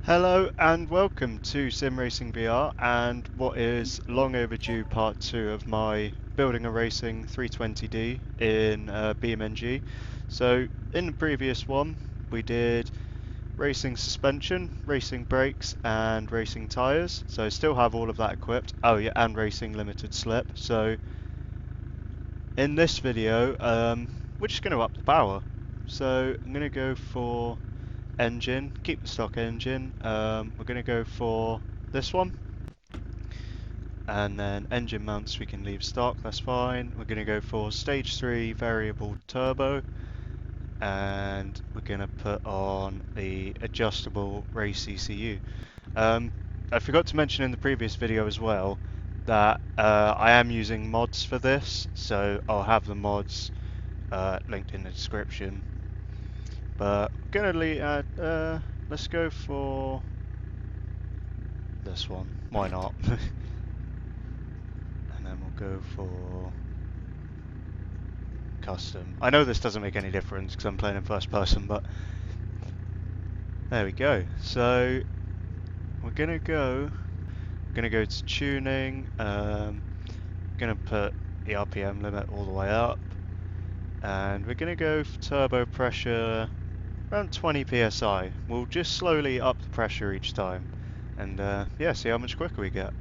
Hello and welcome to Sim Racing VR and what is long overdue part 2 of my building a racing 320D in beamng. So in the previous one we did racing suspension, racing brakes and racing tyres. So I still have all of that equipped. Oh yeah, and racing limited slip. So in this video we're just going to up the power. So I'm going to go for engine, keep the stock engine. We're going to go for this one, and then engine mounts we can leave stock, that's fine. We're going to go for stage 3 variable turbo, and we're going to put on the adjustable race ECU. I forgot to mention in the previous video as well that I am using mods for this, so I'll have the mods linked in the description. But we're gonna let's go for this one. Why not? And then we'll go for custom. I know this doesn't make any difference because I'm playing in first person, but there we go. So we're gonna go to tuning. Gonna put the RPM limit all the way up, and we're gonna go for turbo pressure around 20 psi. We'll just slowly up the pressure each time, and yeah, see how much quicker we get.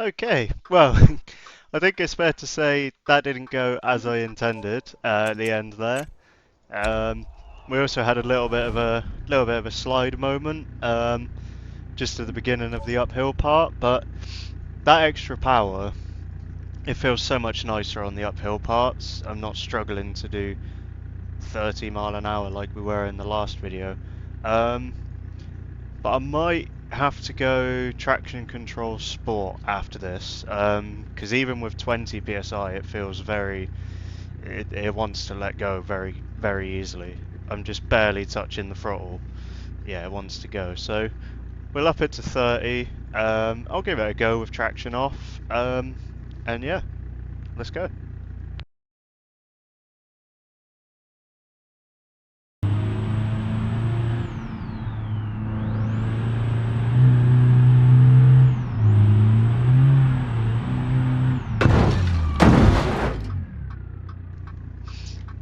Okay, well, I think it's fair to say that didn't go as I intended at the end there. Um, we also had a little bit of a slide moment just at the beginning of the uphill part, but that extra power, it feels so much nicer on the uphill parts. I'm not struggling to do 30 mile an hour like we were in the last video. Um, but I might have to go traction control sport after this, because even with 20 psi, it feels it wants to let go very easily. I'm just barely touching the throttle. Yeah, it wants to go. So we'll up it to 30. I'll give it a go with traction off. And yeah, let's go.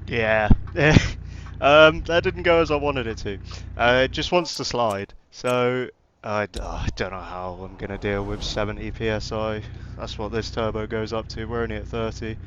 Yeah. That didn't go as I wanted it to. It just wants to slide. So I don't know how I'm gonna deal with 70 psi. That's what this turbo goes up to. We're only at 30.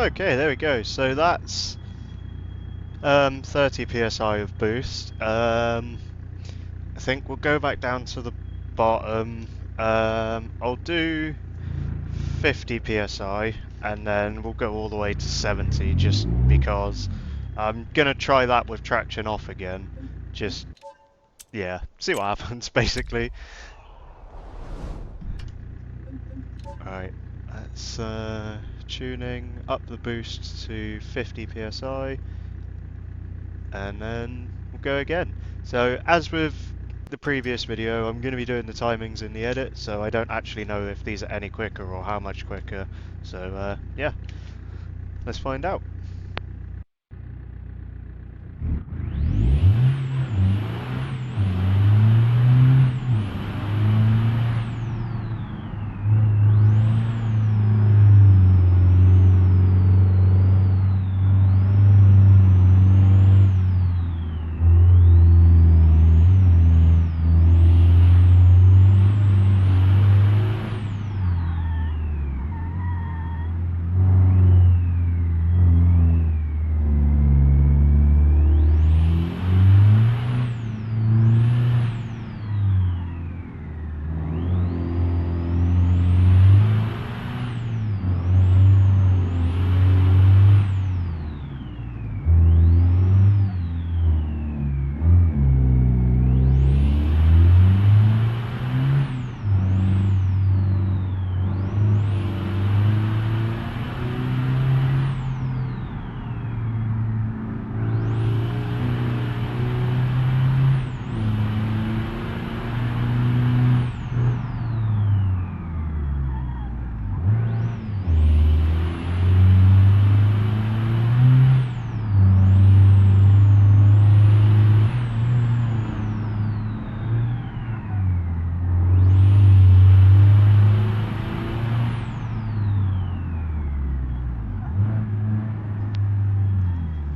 Okay, there we go. So that's 30 psi of boost. I think we'll go back down to the bottom. I'll do 50 psi and then we'll go all the way to 70 just because I'm gonna try that with traction off again. Just, yeah, see what happens basically. Alright, that's tuning up the boost to 50 psi and then we'll go again. So as with the previous video, I'm going to be doing the timings in the edit, so I don't actually know if these are any quicker or how much quicker. So yeah, let's find out.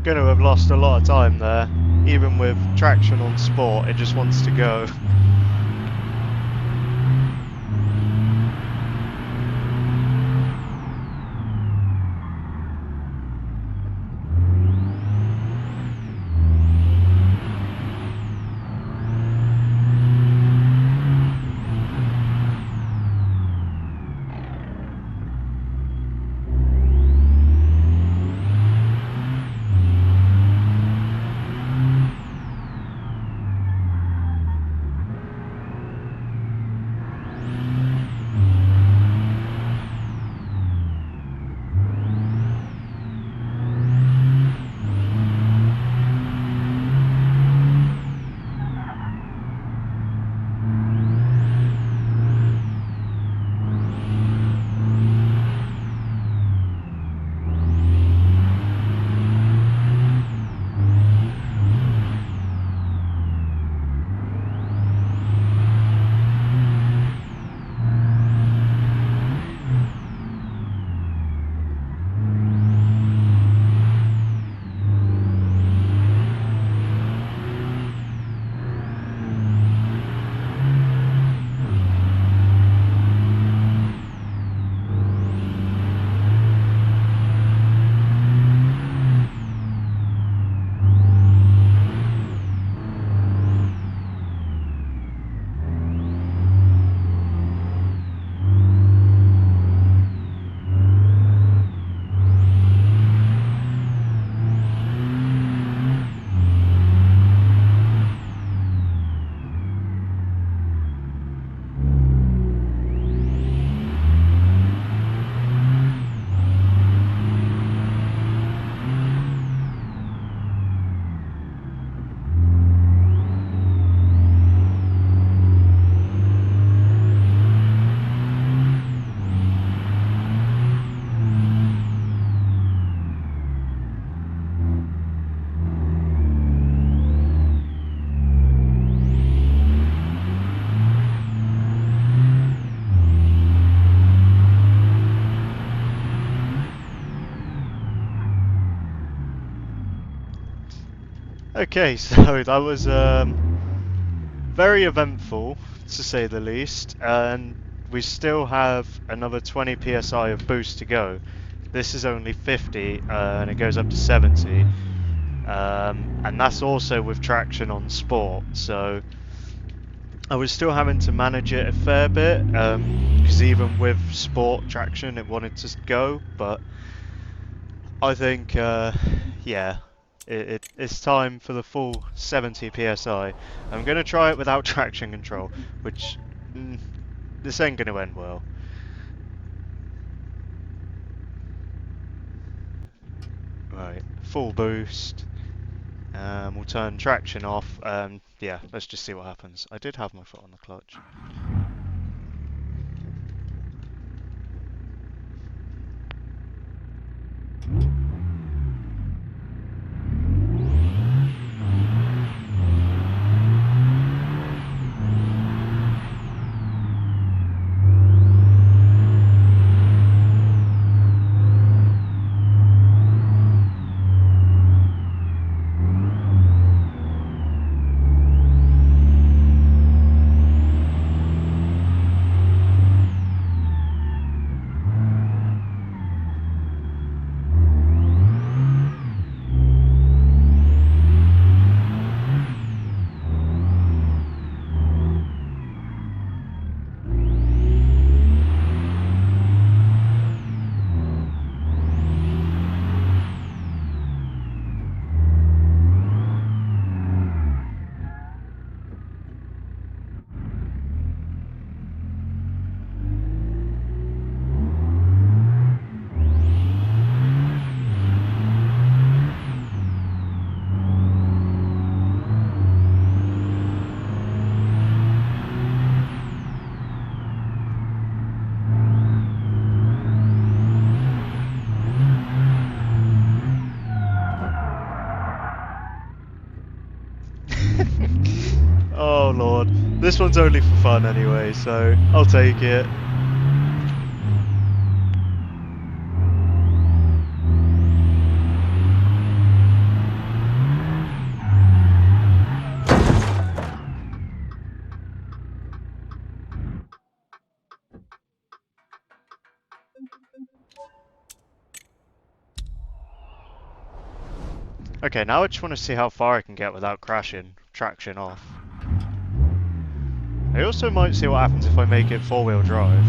Going to have lost a lot of time there. Even with traction on sport, it just wants to go. Okay, so that was very eventful, to say the least, and we still have another 20 psi of boost to go. This is only 50 and it goes up to 70. And that's also with traction on sport, so I was still having to manage it a fair bit, because even with sport traction it wanted to go, but I think, yeah, it's time for the full 70 psi. I'm going to try it without traction control, which, this ain't going to end well. Right, full boost. We'll turn traction off. Yeah, let's just see what happens. I did have my foot on the clutch. Oh lord, this one's only for fun anyway, so I'll take it. Okay, now I just want to see how far I can get without crashing. Traction off. I also might see what happens if I make it four-wheel drive.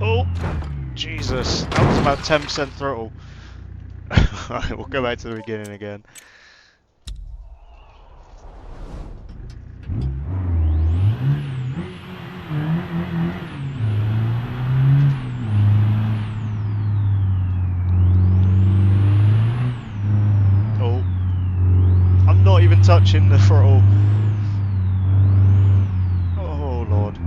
Oh, Jesus, that was about 10% throttle. Alright, we'll go back to the beginning again. Oh, I'm not even touching the throttle. Oh lord.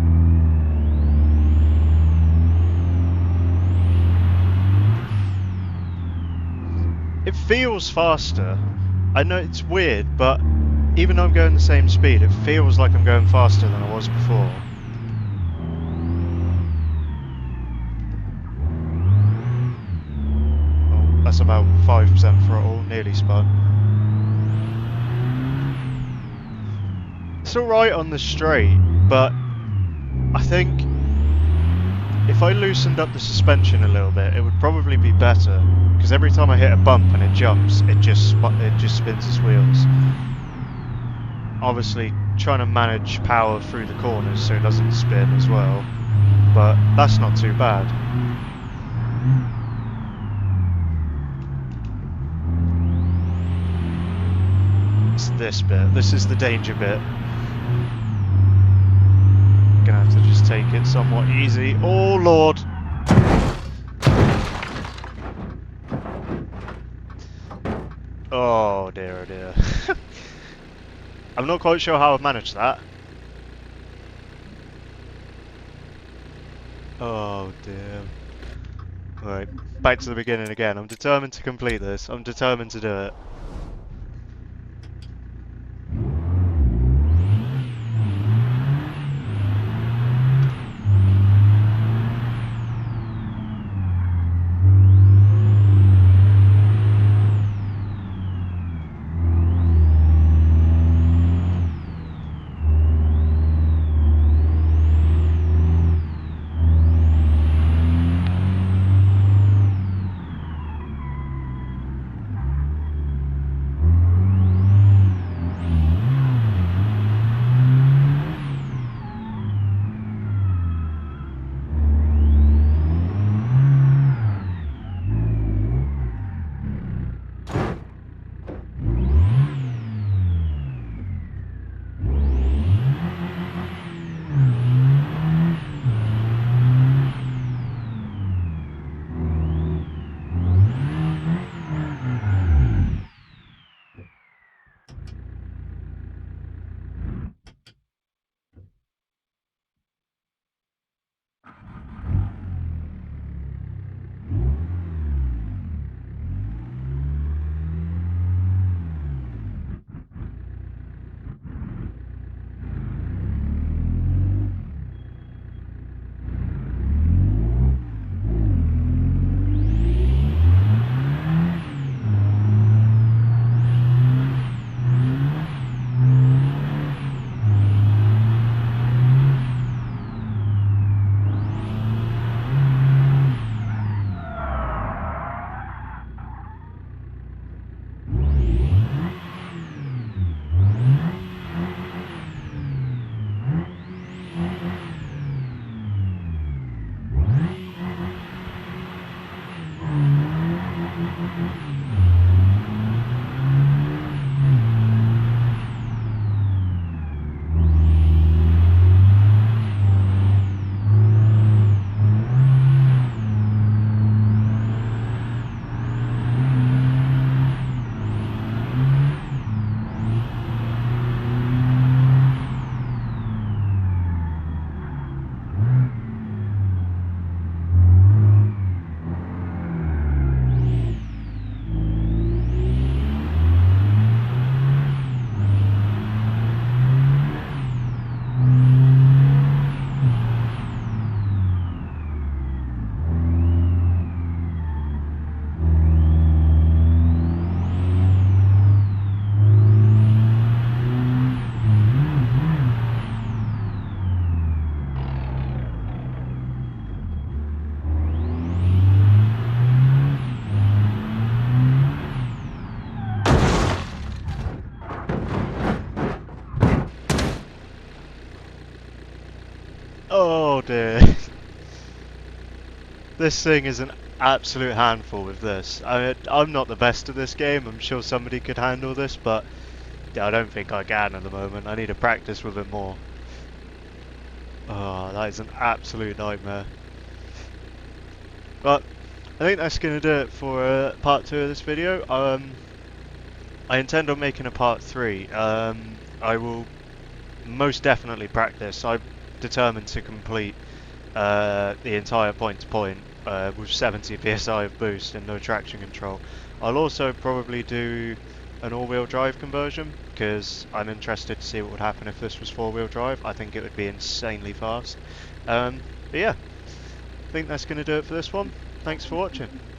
It feels faster. I know it's weird, but even though I'm going the same speed, it feels like I'm going faster than I was before. Oh, that's about 5% throttle, nearly spun. It's alright on the straight, but I think if I loosened up the suspension a little bit, it would probably be better. Because every time I hit a bump and it jumps, it just spins its wheels. Obviously, trying to manage power through the corners so it doesn't spin as well. But that's not too bad. It's this bit. This is the danger bit. Gonna have to just take it somewhat easy. Oh lord! Oh dear, oh dear. I'm not quite sure how I've managed that. Oh dear. Right, back to the beginning again. I'm determined to complete this. I'm determined to do it. Oh dear. This thing is an absolute handful with this. I'm not the best at this game. I'm sure somebody could handle this, but yeah, I don't think I can at the moment. I need to practice with it more. Oh, that is an absolute nightmare. But I think that's going to do it for part 2 of this video. I intend on making a part 3. I will most definitely practice. I'm determined to complete the entire point to point with 70 psi of boost and no traction control. I'll also probably do an all-wheel drive conversion because I'm interested to see what would happen if this was four-wheel drive. I think it would be insanely fast. But yeah, I think that's going to do it for this one. Thanks for watching.